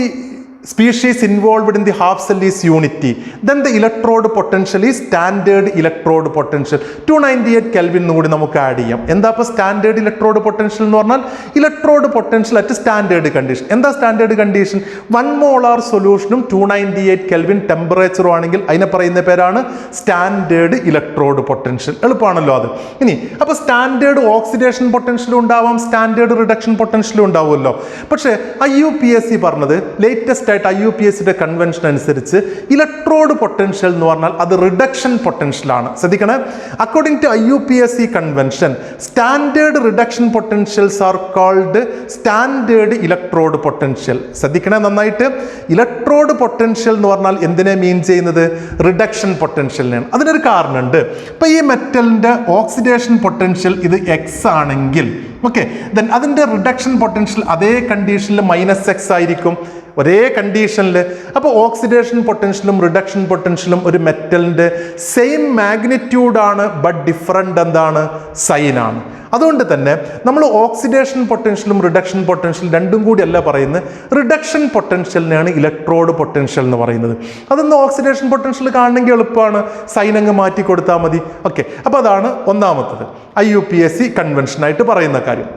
species involved in the half cell is unity, then the electrode potential is standard electrode potential. 298 Kelvin കൂടി നമുക്ക് ആഡ് ചെയ്യാം. എന്താ ഇപ്പോൾ സ്റ്റാൻഡേർഡ് ഇലക്ട്രോഡ് പൊട്ടൻഷ്യൽ എന്ന് പറഞ്ഞാൽ electrode potential at standard condition. എന്താ സ്റ്റാൻഡേർഡ് കണ്ടീഷൻ? 1 മോളാർ സൊല്യൂഷനും 298 കെൽവിൻ ടെമ്പറേച്ചറും ആണെങ്കിൽ അതിനെ പറയുന്ന പേരാണ് സ്റ്റാൻഡേർഡ് ഇലക്ട്രോഡ് പൊട്ടൻഷ്യൽ. എളുപ്പമാണല്ലോ അത്. ഇനി അപ്പോൾ സ്റ്റാൻഡേർഡ് ഓക്സിഡേഷൻ പൊട്ടൻഷ്യലും ഉണ്ടാവാം, സ്റ്റാൻഡേർഡ് റിഡക്ഷൻ പൊട്ടൻഷ്യലും ഉണ്ടാവുമല്ലോ. പക്ഷേ IUPAC പറഞ്ഞത് ലേറ്റസ്റ്റ് IUPACയുടെ കൺവെൻഷൻ അനുസരിച്ച് ഇലക്ട്രോഡ് പൊട്ടൻഷ്യൽ എന്ന് പറഞ്ഞാൽ അത് റിഡക്ഷൻ പൊട്ടൻഷ്യൽ ആണ്. ശ്രദ്ധിക്കണേ, according to IUPAC convention standard reduction potentials are called standard electrode potential. ശ്രദ്ധിക്കണേ നന്നായിട്ട്, ഇലക്ട്രോഡ് പൊട്ടൻഷ്യൽ എന്ന് പറഞ്ഞാൽ എന്തിനെ മീൻ ചെയ്യുന്നത്? റിഡക്ഷൻ പൊട്ടൻഷ്യലിനെയാണ്. അതിനൊരു കാരണമുണ്ട്. ഇപ്പം ഈ മെറ്റലിൻ്റെ ഓക്സിഡേഷൻ പൊട്ടൻഷ്യൽ ഇത് X ആണെങ്കിൽ ഓക്കെ, ദെൻ അതിൻ്റെ റിഡക്ഷൻ പൊട്ടൻഷ്യൽ അതേ കണ്ടീഷനിൽ -X ആയിരിക്കും, ഒരേ കണ്ടീഷനിൽ. അപ്പോൾ ഓക്സിഡേഷൻ പൊട്ടൻഷ്യലും റിഡക്ഷൻ പൊട്ടൻഷ്യലും ഒരു മെറ്റലിൻ്റെ സെയിം മാഗ്നിറ്റ്യൂഡാണ്, ബട്ട് ഡിഫറെൻ്റ് എന്താണ്? സൈനാണ്. അതുകൊണ്ട് തന്നെ നമ്മൾ ഓക്സിഡേഷൻ പൊട്ടൻഷ്യലും റിഡക്ഷൻ പൊട്ടൻഷ്യൽ രണ്ടും കൂടി അല്ല പറയുന്നത്, റിഡക്ഷൻ പൊട്ടൻഷ്യലിനെയാണ് ഇലക്ട്രോഡ് പൊട്ടൻഷ്യൽ എന്ന് പറയുന്നത്. അതൊന്ന് ഓക്സിഡേഷൻ പൊട്ടൻഷ്യൽ കാണണമെങ്കിൽ എളുപ്പമാണ്, സൈൻ അങ്ങ് മാറ്റി കൊടുത്താൽ മതി. ഓക്കെ, അപ്പോൾ അതാണ് ഒന്നാമത്തത് IUPAC കൺവെൻഷനായിട്ട് പറയുന്ന കാര്യം.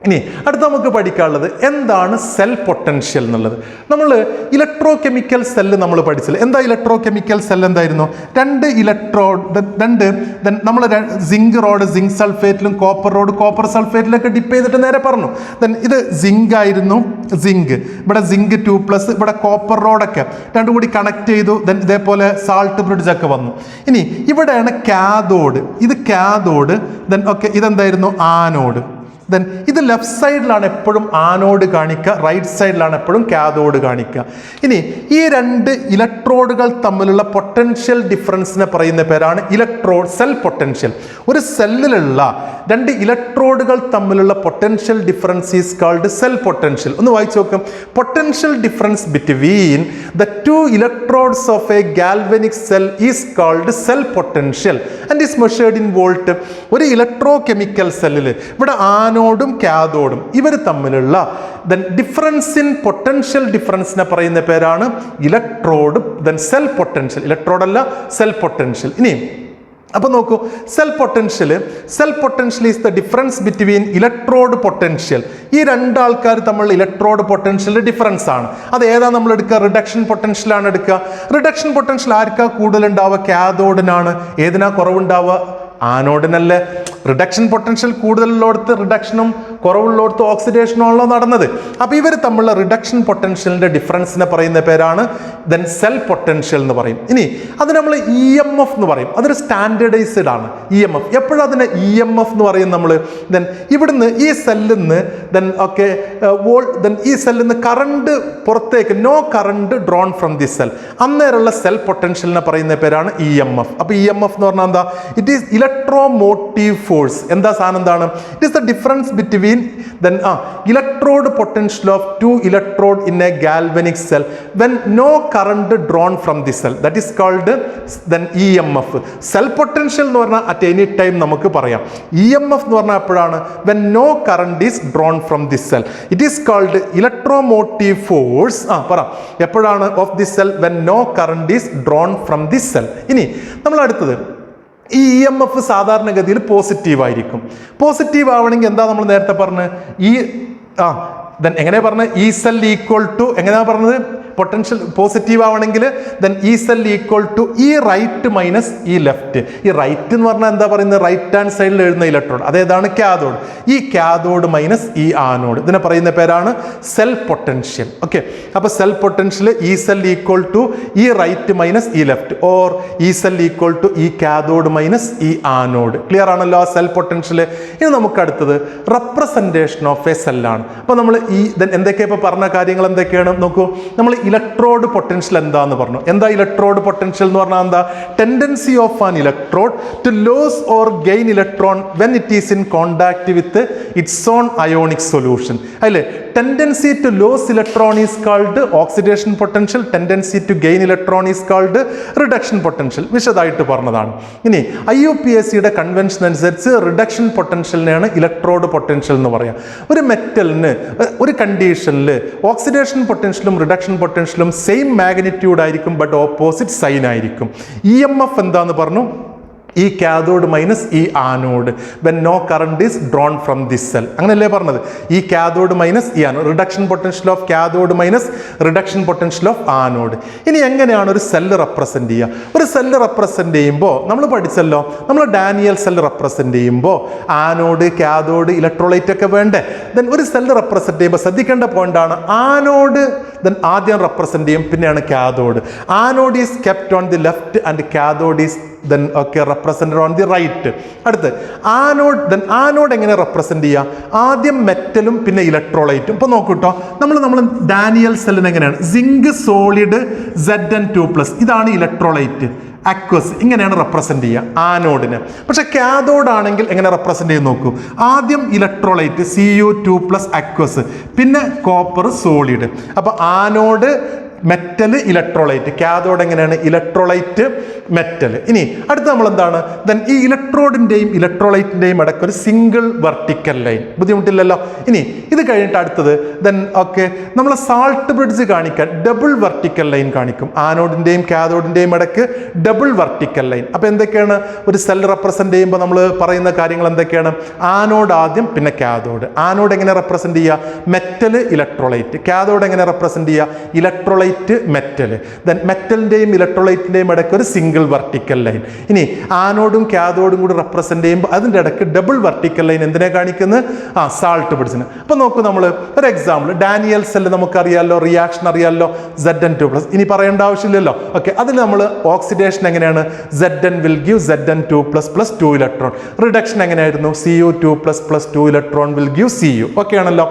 ഇനി അടുത്ത നമുക്ക് പഠിക്കാനുള്ളത് എന്താണ് സെൽ പൊട്ടൻഷ്യൽ എന്നുള്ളത്. നമ്മൾ ഇലക്ട്രോ കെമിക്കൽ സെല്ല് നമ്മൾ പഠിച്ചില്ല. എന്താ ഇലക്ട്രോ കെമിക്കൽ സെൽ? എന്തായിരുന്നു? നമ്മൾ സിങ്ക് റോഡ് സിങ്ക് സൾഫേറ്റിലും കോപ്പർ റോഡ് കോപ്പർ സൾഫേറ്റിലൊക്കെ ഡിപ്പ് ചെയ്തിട്ട് നേരെ പറഞ്ഞു. ദെൻ ഇത് സിങ്ക് ആയിരുന്നു, സിങ്ക് ഇവിടെ സിങ്ക് 2+, ഇവിടെ കോപ്പർ റോഡൊക്കെ രണ്ടും കൂടി കണക്ട് ചെയ്തു. ദെൻ ഇതേപോലെ സാൾട്ട് ബ്രിഡ്ജ് ഒക്കെ വന്നു. ഇനി ഇവിടെയാണ് കാഥോഡ്, ഇത് കാഥോഡ്. ദെൻ ഓക്കെ, ഇതെന്തായിരുന്നു? ആനോഡ്. ദെൻ ഇത് ലെഫ്റ്റ് സൈഡിലാണ് എപ്പോഴും ആനോഡ് കാണിക്കുക, റൈറ്റ് സൈഡിലാണ് എപ്പോഴും കാഥോഡ് കാണിക്കുക. ഇനി ഈ രണ്ട് ഇലക്ട്രോഡുകൾ തമ്മിലുള്ള പൊട്ടൻഷ്യൽ ഡിഫറൻസിനെ പറയുന്ന പേരാണ് ഇലക്ട്രോഡ് സെൽ പൊട്ടൻഷ്യൽ. ഒരു സെല്ലിലുള്ള രണ്ട് ഇലക്ട്രോഡുകൾ തമ്മിലുള്ള potential difference is called cell potential. ഒന്ന് വായിച്ചു നോക്കും. Potential difference between the two electrodes of A galvanic cell is called cell potential and is measured in volt. ഒരു ഇലക്ട്രോ കെമിക്കൽ സെല്ലിൽ ഇവിടെ ആനോഡും കാഥോഡും ഇവർ തമ്മിലുള്ള ഡിഫറൻസ് ഇൻ പൊട്ടൻഷ്യൽ ഡിഫറൻസിനെ പറയുന്ന പേരാണ് electrode. Then cell potential, electrode അല്ല സെൽ പൊട്ടൻഷ്യൽ. ഇനി അപ്പോൾ നോക്കൂ, cell potential is the difference between electrode potential. ഈ രണ്ടാൾക്കാർ തമ്മിൽ ഇലക്ട്രോഡ് പൊട്ടൻഷ്യൽ ഡിഫറൻസ് ആണ്. അത് ഏതാ നമ്മൾ എടുക്കുക? റിഡക്ഷൻ പൊട്ടൻഷ്യലാണ് എടുക്കുക. റിഡക്ഷൻ പൊട്ടൻഷ്യൽ ആർക്കാ കൂടുതൽ ഉണ്ടാവുക? കാഥോഡിനാണ്. ഏതിനാ കുറവുണ്ടാവുക? ആനോഡിനല്ലേ. റിഡക്ഷൻ പൊട്ടൻഷ്യൽ കൂടുതലുള്ളടത്ത് റിഡക്ഷനും കുറവുള്ളടത്ത് ഓക്സിഡേഷനും ആണല്ലോ നടന്നത്. അപ്പോൾ ഇവർ തമ്മിലുള്ള റിഡക്ഷൻ പൊട്ടൻഷ്യലിൻ്റെ ഡിഫറൻസിനെ പറയുന്ന പേരാണ് ദെൻ സെൽ പൊട്ടൻഷ്യൽ എന്ന് പറയും. ഇനി അത് നമ്മൾ EMF എന്ന് പറയും. അതൊരു സ്റ്റാൻഡേർഡൈസ്ഡ് ആണ് EMF. എപ്പോഴും അതിനെ EMF എന്ന് പറയും നമ്മൾ. ദെൻ ഇവിടുന്ന് ഈ സെല്ലിൽ നിന്ന് ദെൻ ഓക്കെ ഈ സെല്ലിൽ നിന്ന് കറണ്ട് പുറത്തേക്ക്, no current drawn from the cell, അന്നേരമുള്ള സെൽ പൊട്ടൻഷ്യലിനെ പറയുന്ന പേരാണ് EMF. അപ്പോൾ EMF എന്ന് പറഞ്ഞാൽ എന്താ? It is electromotive force. എന്താ സാധനം? എന്താണ്? It is the difference between electrode potential of two electrode in a galvanic cell when no current drawn from the cell. That is called then EMF. Cell potential എന്ന് പറഞ്ഞാൽ അറ്റ് എനി ടൈം നമുക്ക് പറയാം. EMF എന്ന് പറഞ്ഞാൽ എപ്പോഴാണ്? When no current is drawn from the cell. It is called electromotive force. പറ, എപ്പോഴാണ്? Of the cell when no current is drawn from the cell. ഇനി നമ്മൾ അടുത്തത്, ഈ EMF സാധാരണഗതിയിൽ പോസിറ്റീവ് ആയിരിക്കും. പോസിറ്റീവ് ആവണമെങ്കിൽ എന്താ നമ്മൾ നേരത്തെ പറഞ്ഞത്? എങ്ങനെയാ പറഞ്ഞത്? E സെൽ ഈക്വൽ ടു, എങ്ങനെയാ പറഞ്ഞത്? പൊട്ടൻഷ്യൽ പോസിറ്റീവ് ആവണമെങ്കിൽ then E cell equal to E right minus E left. ഈ റൈറ്റ് എന്ന് പറഞ്ഞാൽ എന്താ പറയുന്നത്? റൈറ്റ് ഹാൻഡ് സൈഡിൽ എഴുതുന്ന ഇലക്ട്രോഡ്, അതേതാണ്? കാഥോഡ്. ഈ കാഥോഡ് മൈനസ് ഈ ആനോഡ്, ഇതിനെ പറയുന്ന പേരാണ് സെൽ പൊട്ടൻഷ്യൽ. ഓക്കെ, അപ്പോൾ cell potential E cell equal to E right minus E left, or E cell equal to E cathode minus E anode. Clear ആണല്ലോ ആ സെൽ പൊട്ടൻഷ്യൽ. ഇനി നമുക്ക് അടുത്തത് റെപ്രസെൻറ്റേഷൻ ഓഫ് എ സെല്ലാണ്. അപ്പോൾ നമ്മൾ ഈ എന്തൊക്കെയാണ് ഇപ്പോൾ പറഞ്ഞ കാര്യങ്ങൾ എന്തൊക്കെയാണ് നോക്കൂ. നമ്മൾ ഇലക്ട്രോഡ് പൊട്ടൻഷ്യൽ എന്താന്ന് പറഞ്ഞു. എന്താ ഇലക്ട്രോഡ് പൊട്ടൻഷ്യൽ എന്ന് പറഞ്ഞാൽ എന്താ? Tendency of an electrode to lose or gain electron when it is in contact with its own ionic solution. അല്ലേ, tendency to lose electron is called oxidation potential, tendency to gain electron is called reduction potential. വിശദമായിട്ട് പറഞ്ഞതാണ്. ഇനി IUPACയുടെ കൺവെൻഷൻ അനുസരിച്ച് റിഡക്ഷൻ പൊട്ടൻഷ്യലിനെയാണ് ഇലക്ട്രോഡ് പൊട്ടൻഷ്യൽ എന്ന് പറയാം. ഒരു മെറ്റലിന് ഒരു കണ്ടീഷനിൽ ഓക്സിഡേഷൻ പൊട്ടൻഷ്യലും റിഡക്ഷൻ പൊട്ടൻഷ്യലും സെയിം മാഗ്നിറ്റ്യൂഡ് ആയിരിക്കും, ബട്ട് ഓപ്പോസിറ്റ് സൈൻ ആയിരിക്കും. EMF എന്താന്ന് പറഞ്ഞു? ഈ കാഥോഡ് മൈനസ് ഈ anode when no current is drawn from this cell. അങ്ങനെയല്ലേ പറഞ്ഞത്? ഈ കാഥോഡ് മൈനസ് ഈ anode, reduction potential of cathode minus reduction potential of anode. ഇനി എങ്ങനെയാണ് ഒരു സെല്ല് റെപ്രസെൻറ്റ് ചെയ്യുക? ഒരു സെല്ല് റെപ്രസെൻറ്റ് ചെയ്യുമ്പോൾ നമ്മൾ പഠിച്ചല്ലോ, നമ്മൾ ഡാനിയൽ സെല്ല് റെപ്രസെൻറ്റ് ചെയ്യുമ്പോൾ ആനോഡ്, കാഥോഡ്, ഇലക്ട്രോലൈറ്റ് ഒക്കെ വേണ്ടേ? ദെൻ ഒരു സെല്ല് റെപ്രസെൻറ്റ് ചെയ്യുമ്പോൾ ശ്രദ്ധിക്കേണ്ട പോയിന്റാണ് ആനോഡ് ദെൻ ആദ്യം റെപ്രസെൻറ്റ് ചെയ്യും, പിന്നെയാണ് cathode. Anode is kept on the left and cathode is then okay represented on the right. അടുത്ത് ആനോഡ് എങ്ങനെ റെപ്രസെന്റ് ചെയ്യാം? ആദ്യം മെറ്റലും പിന്നെ ഇലക്ട്രോലൈറ്റും. ഇപ്പൊ നോക്കൂട്ടോ, നമ്മൾ ഡാനിയൽ സെല്ലിന് എങ്ങനെയാണ്? സിങ്ക് സോളിഡ് Zn2+, ഇതാണ് ഇലക്ട്രോലൈറ്റ്. അക്വസ് ഇങ്ങനെയാണ് റെപ്രസെന്റ് ചെയ്യുക ആനോഡിന്. പക്ഷെ കാഥോഡ് ആണെങ്കിൽ എങ്ങനെ റെപ്രസെന്റ് ചെയ്ത് നോക്കൂ. ആദ്യം ഇലക്ട്രോലൈറ്റ് Cu2+ അക്വസ്, പിന്നെ കോപ്പർ സോളിഡ്. അപ്പൊ ആനോഡ് മെറ്റല് ഇലക്ട്രോലൈറ്റ്, കാഥോഡ് എങ്ങനെയാണ്? Electrolyte metal. ഇനി അടുത്ത് നമ്മൾ എന്താണ്? ദെൻ ഈ ഇലക്ട്രോഡിന്റെയും ഇലക്ട്രോലൈറ്റിന്റെയും ഇടയ്ക്ക് ഒരു സിംഗിൾ വെർട്ടിക്കൽ ലൈൻ. ബുദ്ധിമുട്ടില്ലല്ലോ. ഇനി ഇത് കഴിഞ്ഞിട്ട് അടുത്തത് ദെൻ ഓക്കെ നമ്മൾ സാൾട്ട് ബ്രിഡ്ജ് കാണിക്കാൻ ഡബിൾ വെർട്ടിക്കൽ ലൈൻ കാണിക്കും. ആനോഡിന്റെയും കാഥോഡിന്റെയും ഇടയ്ക്ക് ഡബിൾ വെർട്ടിക്കൽ ലൈൻ. അപ്പൊ എന്തൊക്കെയാണ് ഒരു സെൽ റെപ്രസെന്റ് ചെയ്യുമ്പോൾ നമ്മൾ പറയുന്ന കാര്യങ്ങൾ എന്തൊക്കെയാണ്? ആനോഡ് ആദ്യം, പിന്നെ കാഥോഡ്. ആനോഡ് എങ്ങനെ റെപ്രസെന്റ് ചെയ്യുക? Metal electrolyte. കാഥോഡ് എങ്ങനെ റെപ്രസെന്റ് ചെയ്യുക? Electrolyte metal. ദെൻ മെറ്റലിന്റെയും ഇലക്ട്രോലൈറ്റിന്റെയും ഇടയ്ക്ക് ഒരു സിംഗിൾ വെർട്ടിക്കൽ ലൈൻ. ഇനി ആനോഡും കാഥോഡും കൂടി റെപ്രസെന്റ് ചെയ്യുമ്പോൾ അതിന്റെ ഇടയ്ക്ക് ഡബിൾ വെർട്ടിക്കൽ ലൈൻ. എന്തിനെ കാണിക്കുന്നത്? സാൾട്ട് ബ്രിഡ്ജിന്. അപ്പൊ നോക്കൂ, നമ്മൾ ഒരു എക്സാമ്പിൾ ഡാനിയൽ സെല്ല് നമുക്കറിയാമല്ലോ, റിയാക്ഷൻ അറിയാമല്ലോ, Zn2+. ഇനി പറയേണ്ട ആവശ്യമില്ലല്ലോ. ഓക്കെ, അതിൽ നമ്മൾ ഓക്സിഡേഷൻ എങ്ങനെയാണ്? Zn will give Zn2++ 2 electron. Reduction എങ്ങനെയായിരുന്നു? Cu2++ 2 electron will give Cu. Okay ആണല്ലോ.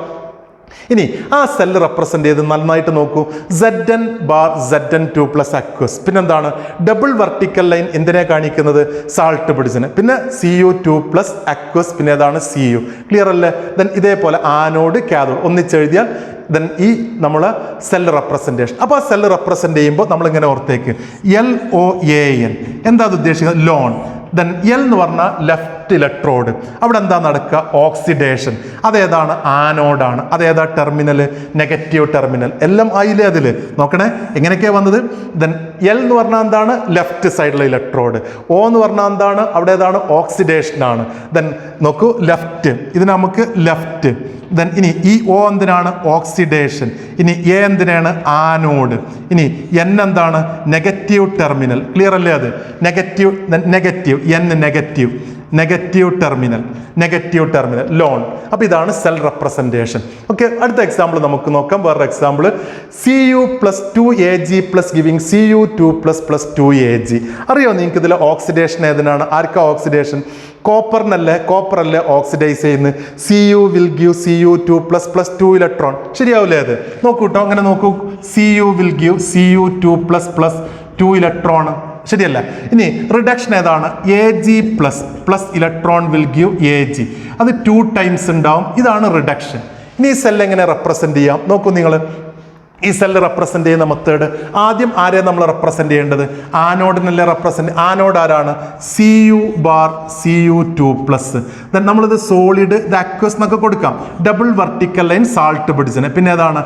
ഇനി ആ സെല്ല് റെപ്രസെന്റ് ചെയ്ത് നന്നായിട്ട് നോക്കൂ. Zn bar Zn2+ aqueous. പിന്നെന്താണ്? Double vertical line. എന്തിനെ കാണിക്കുന്നത്? സാൾട്ട് ബ്രിഡ്ജിന്. പിന്നെ Cu2+ അക്വസ്, പിന്നെ ഏതാണ്? Cu. ക്ലിയർ അല്ലേ? ദെൻ ഇതേപോലെ ആനോഡ്, കാഥോഡ് ഒന്നിച്ചെഴുതിയാൽ ദെൻ ഈ നമ്മൾ സെല്ല് റെപ്രസെൻറ്റേഷൻ. അപ്പോൾ ആ സെല്ല് റെപ്രസെന്റ് ചെയ്യുമ്പോൾ നമ്മളിങ്ങനെ ഓർത്തേക്ക് LOAN. എന്താ അത് ഉദ്ദേശിക്കുന്നത്? ലോൺ. ദെൻ എൽ എന്ന് പറഞ്ഞാൽ ലെഫ്റ്റ് ഇലക്ട്രോഡ്. അവിടെ എന്താ നടക്കുക? ഓക്സിഡേഷൻ. അതേതാണ്? ആനോഡാണ്. അതേതാ ടെർമിനൽ? Negative terminal. എല്ലാം ആയില്ലേ അതിൽ? നോക്കണേ എങ്ങനെയൊക്കെയാണ് വന്നത്. ദെൻ എൽ എന്ന് പറഞ്ഞാൽ എന്താണ്? ലെഫ്റ്റ് സൈഡിലെ ഇലക്ട്രോഡ്. O എന്ന് പറഞ്ഞാൽ എന്താണ്? അവിടെ ഏതാണ്? ഓക്സിഡേഷൻ ആണ്. ദെൻ നോക്കൂ, ലെഫ്റ്റ്. ഇത് നമുക്ക് ലെഫ്റ്റ്. ദെൻ ഇനി ഈ O എന്തിനാണ്? ഓക്സിഡേഷൻ. ഇനി A എന്തിനാണ്? ആനോഡ്. ഇനി N എന്താണ്? Negative terminal. ക്ലിയർ അല്ലേ? അത് negative, negative N negative terminal loan. അപ്പോൾ ഇതാണ് സെൽ റെപ്രസെൻറ്റേഷൻ. ഓക്കെ, അടുത്ത എക്സാമ്പിൾ നമുക്ക് നോക്കാം. വേറൊരു example Cu+2Ag giving Cu2++ 2Ag. അറിയോ നിങ്ങൾക്ക് ഇതിൽ ഓക്സിഡേഷൻ ഏതിനാണ്? ആർക്കാ ഓക്സിഡേഷൻ? കോപ്പറിനല്ലേ? കോപ്പറല്ലേ ഓക്സിഡൈസ് ചെയ്യുന്നത്? Cu will give Cu2++ 2 electron. ശരിയാവില്ലേ അത്? നോക്കൂ കേട്ടോ, അങ്ങനെ നോക്കൂ. Cu will give Cu2++ 2 electron. ശരിയല്ല? ഇനി റിഡക്ഷൻ ഏതാണ്? Ag++ electron will give Ag. അത് 2 ടൈംസ് ഉണ്ടാവും. ഇതാണ് റിഡക്ഷൻ. ഇനി ഈ സെൽ എങ്ങനെ റെപ്രസെന്റ് ചെയ്യാം? നോക്കൂ നിങ്ങൾ. ഈ സെല്ല് റെപ്രസെന്റ് ചെയ്യുന്ന മെത്തേഡ്, ആദ്യം ആരെ നമ്മൾ റെപ്രസെന്റ് ചെയ്യേണ്ടത്? ആനോഡിനല്ലേ റെപ്രസെന്റ്. ആനോഡ് ആരാണ്? Cu bar Cu2+. ദെൻ നമ്മളിത് സോളിഡ്, ഇത് അക്വസ് എന്നൊക്കെ കൊടുക്കാം. ഡബിൾ വെർട്ടിക്കൽ ലൈൻ സാൾട്ട് ബ്രിഡ്ജിന്. പിന്നെ ഏതാണ്?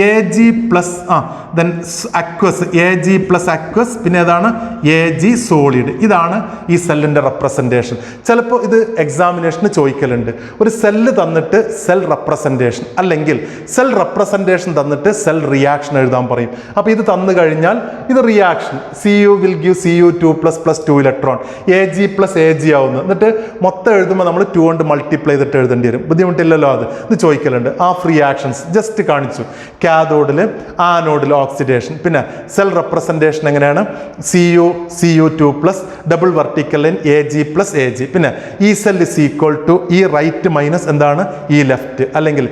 Ag+, then aqueous, Ag+ aqueous, പിന്നെ ഏതാണ്? Ag solid. ഇതാണ് ഈ സെല്ലിന്റെ റെപ്രസെന്റേഷൻ. ചിലപ്പോൾ ഇത് എക്സാമിനേഷന് ചോദിക്കലുണ്ട്. ഒരു സെല്ല് തന്നിട്ട് സെൽ റെപ്രസെന്റേഷൻ, അല്ലെങ്കിൽ സെൽ റെപ്രസെന്റേഷൻ തന്നിട്ട് സെൽ റിയാക്ഷൻ എഴുതാൻ പറയും. അപ്പോൾ ഇത് തന്നു കഴിഞ്ഞാൽ ഇത് reaction. Cu will give Cu2++ 2 electron. Ag+Ag ആവുന്നു. എന്നിട്ട് മൊത്തം എഴുതുമ്പോൾ നമ്മൾ 2 കൊണ്ട് മൾട്ടിപ്ലൈ ചെയ്തിട്ട് എഴുതേണ്ടി വരും. ബുദ്ധിമുട്ടില്ലല്ലോ അത്? ഇത് ചോദിക്കലുണ്ട്. ഹാഫ് റിയാക്ഷൻസ് ജസ്റ്റ് കാണിച്ചു. കാഥോഡിൽ, ആനോഡിൽ ഓക്സിഡേഷൻ. പിന്നെ സെൽ റെപ്രസെന്റേഷൻ എങ്ങനെയാണ്? Cu2+ double vertical line Ag+Ag. പിന്നെ ഈ സെൽ ഇസ് ഈക്വൽ ടു ഈ റൈറ്റ് മൈനസ് എന്താണ്? ഈ ലെഫ്റ്റ്. അല്ലെങ്കിൽ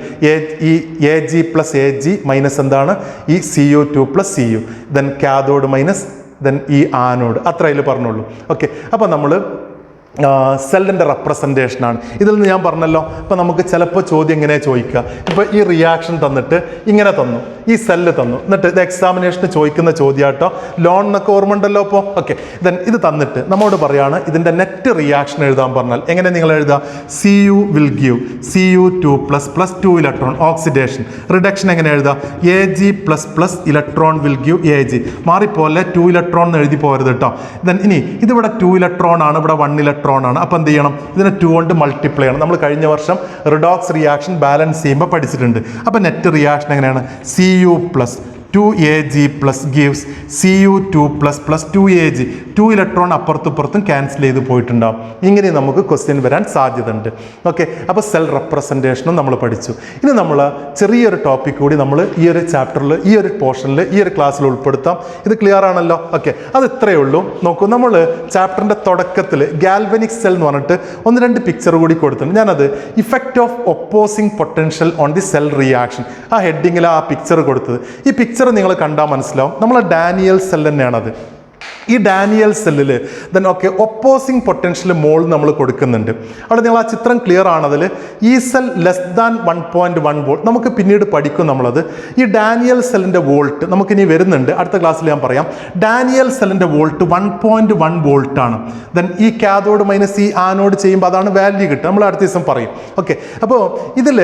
ഈ Ag+Ag മൈനസ് എന്താണ്? ഈ CO2 + Cu, then cathode minus then ഈ ആനോഡ്, അത്ര അതിൽ പറഞ്ഞുള്ളൂ. ഓക്കെ, അപ്പോൾ നമ്മൾ സെല്ലിൻ്റെ റെപ്രസെൻറ്റേഷനാണ്. ഇതിൽ നിന്ന് ഞാൻ പറഞ്ഞല്ലോ, ഇപ്പോൾ നമുക്ക് ചിലപ്പോൾ ചോദ്യം എങ്ങനെ ചോദിക്കുക, ഇപ്പോൾ ഈ റിയാക്ഷൻ തന്നിട്ട് ഇങ്ങനെ തന്നു, ഈ സെല്ല് തന്നു, എന്നിട്ട് ഇത് എക്സാമിനേഷന് ചോദിക്കുന്ന ചോദ്യമാട്ടോ, ലോൺ എന്നൊക്കെ ഓർമ്മ ഉണ്ടല്ലോ. അപ്പോൾ ഓക്കെ, ദെൻ ഇത് തന്നിട്ട് നമ്മോട് പറയാണ് ഇതിൻ്റെ നെറ്റ് റിയാക്ഷൻ എഴുതാൻ പറഞ്ഞാൽ എങ്ങനെ നിങ്ങൾ എഴുതുക? Cu will give Cu2 + 2 electron oxidation. Reduction എങ്ങനെ എഴുതുക? Ag++ electron will give Ag. മാറിപ്പോലെ 2 electron എന്ന് എഴുതി പോകരുത് കേട്ടോ. ദെൻ ഇനി ഇതിവിടെ 2 ഇലക്ട്രോൺ ആണ്, ഇവിടെ 1 ഇലക്ട്രോൺ ആണ്. അപ്പോൾ എന്ത് ചെയ്യണം? ഇതിനെ 2 കൊണ്ട് മൾട്ടിപ്ലൈ ചെയ്യണം. നമ്മൾ കഴിഞ്ഞ വർഷം റിഡോക്സ് റിയാക്ഷൻ ബാലൻസ് ചെയ്യുമ്പോൾ പഠിച്ചിട്ടുണ്ട്. അപ്പോൾ നെറ്റ് റിയാക്ഷൻ എങ്ങനെയാണ്? Cu + 2Ag + gives Cu2 + 2Ag. 2 electron അപ്പുറത്തും ക്യാൻസൽ ചെയ്ത് പോയിട്ടുണ്ടാവും. ഇങ്ങനെ നമുക്ക് ക്വസ്റ്റ്യൻ വരാൻ സാധ്യതയുണ്ട്. ഓക്കെ, അപ്പോൾ സെൽ റെപ്രസെൻറ്റേഷനും നമ്മൾ പഠിച്ചു. ഇനി നമ്മൾ ചെറിയൊരു ടോപ്പിക് കൂടി നമ്മൾ ഈ ഒരു ചാപ്റ്ററിൽ, ഈ ഒരു പോർഷനിൽ, ഈ ഒരു ക്ലാസ്സിൽ ഉൾപ്പെടുത്താം. ഇത് ക്ലിയർ ആണല്ലോ? ഓക്കെ, അത് ഇത്രയേ ഉള്ളൂ. നോക്കൂ, നമ്മൾ ചാപ്റ്ററിൻ്റെ തുടക്കത്തിൽ ഗാൽവനിക് സെൽ എന്ന് പറഞ്ഞിട്ട് 1-2 പിക്ചർ കൂടി കൊടുത്തിട്ടുണ്ട്. ഞാനത് effect of opposing potential on the cell reaction, ആ ഹെഡിങ്ങിൽ ആ പിക്ചർ കൊടുത്തത്. ഈ പിക്ചർ നിങ്ങൾ കണ്ടാൽ മനസ്സിലാവും, നമ്മളെ ഡാനിയൽ സെൽ തന്നെയാണത്. ഈ ഡാനിയൽ സെല്ലിൽ ദെൻ ഓക്കെ ഒപ്പോസിങ് പൊട്ടൻഷ്യൽ മോൾ നമ്മൾ കൊടുക്കുന്നുണ്ട്. അവിടെ നിങ്ങൾ ആ ചിത്രം ക്ലിയർ ആണതിൽ. ഈ സെൽ <1.1 വോൾട്ട്, നമുക്ക് പിന്നീട് പഠിക്കും നമ്മളത്. ഈ ഡാനിയൽ സെല്ലിൻ്റെ വോൾട്ട് നമുക്കിനി വരുന്നുണ്ട്, അടുത്ത ക്ലാസ്സിൽ ഞാൻ പറയാം. ഡാനിയൽ സെല്ലിൻ്റെ വോൾട്ട് 1.1 വോൾട്ടാണ്. ദെൻ ഈ കാഥോഡ് മൈനസ് ഈ ആനോഡ് ചെയ്യുമ്പോൾ അതാണ് വാല്യൂ കിട്ടുക, നമ്മൾ അടുത്ത ദിവസം പറയും. ഓക്കെ, അപ്പോൾ ഇതിൽ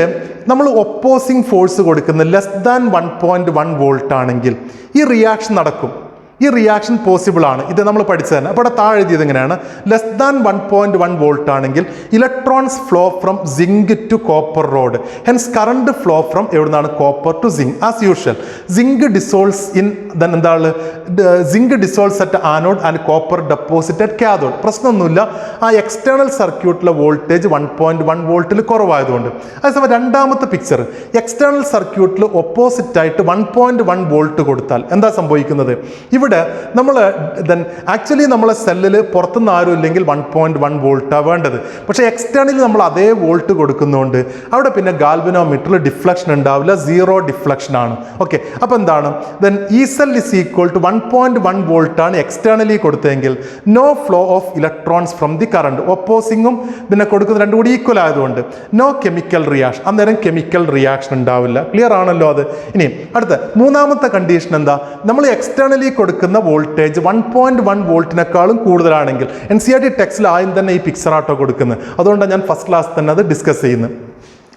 നമ്മൾ ഒപ്പോസിങ് ഫോഴ്സ് കൊടുക്കുന്നത് <1.1 വോൾട്ട് ആണെങ്കിൽ ഈ റിയാക്ഷൻ നടക്കും. ഈ റിയാക്ഷൻ പോസിബിൾ ആണ്. ഇത് നമ്മൾ പഠിച്ചു തന്നെ. അപ്പോൾ അവിടെ താഴെ എഴുതിയത് എങ്ങനെയാണ്? <1.1 വോൾട്ട് ആണെങ്കിൽ electrons flow from zinc to copper rod, hence current flow from എവിടുന്നാണ്? Copper to zinc. As usual zinc dissolves in then എന്താണ്? Zinc dissolves at anode and copper deposit at cathode. പ്രശ്നമൊന്നുമില്ല, ആ എക്സ്റ്റേണൽ സർക്യൂട്ടിലെ വോൾട്ടേജ് 1.1 വോൾട്ടിൽ കുറവായതുകൊണ്ട്. അതേസമയം രണ്ടാമത്തെ പിക്ചർ, എക്സ്റ്റേണൽ സർക്യൂട്ടിൽ ഓപ്പോസിറ്റ് ആയിട്ട് 1.1 വോൾട്ട് കൊടുത്താൽ എന്താ സംഭവിക്കുന്നത്? ഇവിടെ നമ്മൾ ദെൻ ആക്ച്വലി നമ്മളെ സെല്ലിൽ പുറത്തുനിന്ന് ആരും ഇല്ലെങ്കിൽ 1.1 വോൾട്ടാണ് വേണ്ടത്. പക്ഷേ എക്സ്റ്റേണലി നമ്മൾ അതേ വോൾട്ട് കൊടുക്കുന്നതുകൊണ്ട് അവിടെ പിന്നെ ഗാൽവനോമീറ്ററിൽ ഡിഫ്ലക്ഷൻ ഉണ്ടാവില്ല, 0 ഡിഫ്ലക്ഷൻ ആണ്. ഓക്കെ, അപ്പോൾ എന്താണ്? ദെൻ ഈ സെൽ ഇസ് ഈക്വൽ ടു 1.1 വോൾട്ടാണ് എക്സ്റ്റേണലി കൊടുത്തതെങ്കിൽ no flow of electrons from the current. ഒപ്പോസിങ്ങും പിന്നെ കൊടുക്കുന്ന രണ്ടും കൂടി ഈക്വൽ ആയതുകൊണ്ട് നോ കെമിക്കൽ റിയാക്ഷൻ, അന്നേരം കെമിക്കൽ റിയാക്ഷൻ ഉണ്ടാവില്ല. ക്ലിയർ ആണല്ലോ അത്? ഇനി അടുത്ത മൂന്നാമത്തെ കണ്ടീഷൻ എന്താ? നമ്മൾ എക്സ്റ്റേണലി കൊടുക്കുന്ന വോൾട്ടേജ് 1.1 വോൾട്ടിനേക്കാളും കൂടുതലാണെങ്കിൽ, NCERT ടെക്സ്റ്റിൽ ആദ്യം തന്നെ ഈ പിക്ചർ ആട്ടോ കൊടുക്കുന്നത്. അതുകൊണ്ടാണ് ഞാൻ ഫസ്റ്റ് ക്ലാസ് തന്നെ അത് ഡിസ്കസ് ചെയ്യുന്നത്.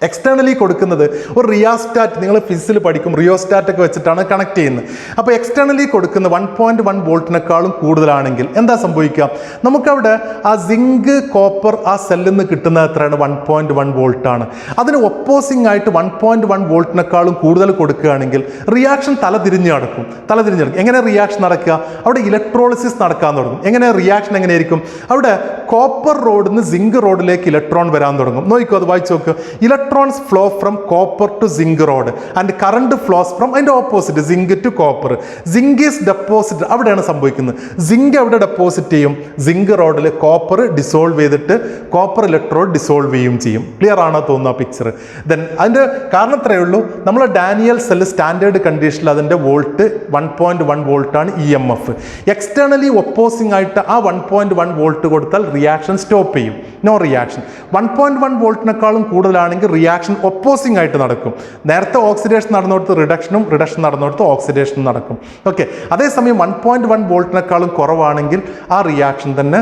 എക്സ്റ്റേണലി കൊടുക്കുന്നത് ഒരു റിയോസ്റ്റാറ്റ്, നിങ്ങൾ ഫിസിക്സിൽ പഠിക്കും, റിയോസ്റ്റാറ്റ് ഒക്കെ വെച്ചിട്ടാണ് കണക്ട് ചെയ്യുന്നത്. അപ്പോൾ എക്സ്റ്റേണലി കൊടുക്കുന്ന 1.1 വോൾട്ടിനേക്കാളും കൂടുതലാണെങ്കിൽ എന്താ സംഭവിക്കുക? നമുക്കവിടെ ആ സിങ്ക് കോപ്പർ ആ സെല്ലിൽ നിന്ന് കിട്ടുന്നത് എത്രയാണ്? 1.1 വോൾട്ടാണ്. അതിന് ഒപ്പോസിംഗ് ആയിട്ട് 1.1 വോൾട്ടിനേക്കാളും കൂടുതൽ കൊടുക്കുകയാണെങ്കിൽ റിയാക്ഷൻ തലതിരിഞ്ഞ് നടക്കും. എങ്ങനെ റിയാക്ഷൻ നടക്കുക? അവിടെ ഇലക്ട്രോളിസിസ് നടക്കാൻ തുടങ്ങും. എങ്ങനെ റിയാക്ഷൻ എങ്ങനെയായിരിക്കും? അവിടെ കോപ്പർ റോഡിൽ നിന്ന് സിങ്ക് റോഡിലേക്ക് ഇലക്ട്രോൺ വരാൻ തുടങ്ങും. നോക്കൂ, അത് വായിച്ചു നോക്കുക. Electrons flow from copper to zinc rod and current flows from അതിൻ്റെ opposite zinc to copper. Zinc is deposited, അവിടെയാണ് സംഭവിക്കുന്നത്. zinc എവിടെ ഡെപ്പോസിറ്റ് ചെയ്യും? zinc റോഡിൽ കോപ്പർ ഡിസോൾവ് ചെയ്തിട്ട് കോപ്പർ ഇലക്ട്രോഡ് ഡിസോൾവ് ചെയ്യും. ക്ലിയർ ആണോ തോന്നുന്ന പിക്ചർ? ദെൻ അതിൻ്റെ കാരണം ഇത്രയേ ഉള്ളൂ, നമ്മൾ ഡാനിയൽ സെൽ സ്റ്റാൻഡേർഡ് കണ്ടീഷനിൽ അതിൻ്റെ വോൾട്ട് 1.1 വോൾട്ടാണ് EMF. എക്സ്റ്റേണലി ഒപ്പോസിംഗ് ആയിട്ട് ആ 1.1 വോൾട്ട് കൊടുത്താൽ റിയാക്ഷൻ സ്റ്റോപ്പ് ചെയ്യും, നോ റിയാക്ഷൻ. 1.1 വോൾട്ടിനേക്കാളും കൂടുതലാണെങ്കിൽ റിയാക്ഷൻ ഒപ്പോസിംഗ് ആയിട്ട് നടക്കും. നേരത്തെ ഓക്സിഡേഷൻ നടന്നിടത്ത് റിഡക്ഷൻ നടന്നിടത്ത് ഓക്സിഡേഷൻ നടക്കും. ഓക്കെ, അതേസമയം 1.1 വോൾട്ടിനേക്കാളും കുറവാണെങ്കിൽ ആ റിയാക്ഷൻ തന്നെ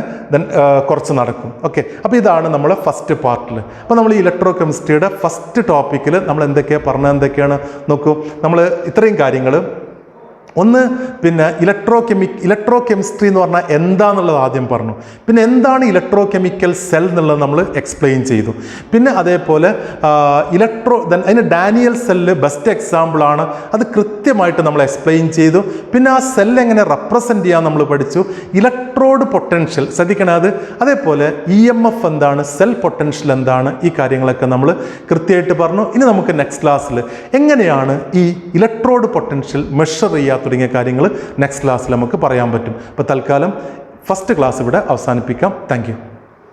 കുറച്ച് നടക്കും. ഓക്കെ, അപ്പോൾ ഇതാണ് നമ്മൾ ഫസ്റ്റ് പാർട്ടിൽ. അപ്പോൾ നമ്മൾ ഈ ഇലക്ട്രോ കെമിസ്ട്രിയുടെ ഫസ്റ്റ് ടോപ്പിക്കിൽ നമ്മൾ എന്തൊക്കെയാണ് നോക്കൂ. നമ്മൾ ഇത്രയും കാര്യങ്ങൾ ഒന്ന്, പിന്നെ ഇലക്ട്രോ കെമിസ്ട്രി എന്ന് പറഞ്ഞാൽ എന്താണെന്നുള്ളത് ആദ്യം പറഞ്ഞു. പിന്നെ എന്താണ് ഇലക്ട്രോ കെമിക്കൽ സെൽ എന്നുള്ളത് നമ്മൾ എക്സ്പ്ലെയിൻ ചെയ്തു. പിന്നെ അതേപോലെ അതിന് ഡാനിയൽ സെല്ല് ബെസ്റ്റ് എക്സാമ്പിളാണ്, അത് കൃത്യമായിട്ട് നമ്മൾ എക്സ്പ്ലെയിൻ ചെയ്തു. പിന്നെ ആ സെൽ എങ്ങനെ റെപ്രസെൻറ്റ് ചെയ്യാൻ നമ്മൾ പഠിച്ചു. ഇലക്ട്രോഡ് പൊട്ടൻഷ്യൽ ശ്രദ്ധിക്കണം അത്. അതേപോലെ EMF എന്താണ്, സെൽ പൊട്ടൻഷ്യൽ എന്താണ്, ഈ കാര്യങ്ങളൊക്കെ നമ്മൾ കൃത്യമായിട്ട് പറഞ്ഞു. ഇനി നമുക്ക് നെക്സ്റ്റ് ക്ലാസ്സിൽ എങ്ങനെയാണ് ഈ ഇലക്ട്രോഡ് പൊട്ടൻഷ്യൽ മെഷർ ചെയ്യുക തുടങ്ങിയ കാര്യങ്ങൾ നെക്സ്റ്റ് ക്ലാസ്സിൽ നമുക്ക് പറയാൻ പറ്റും. അപ്പോൾ തൽക്കാലം ഫസ്റ്റ് ക്ലാസ് ഇവിടെ അവസാനിപ്പിക്കാം. Thank you.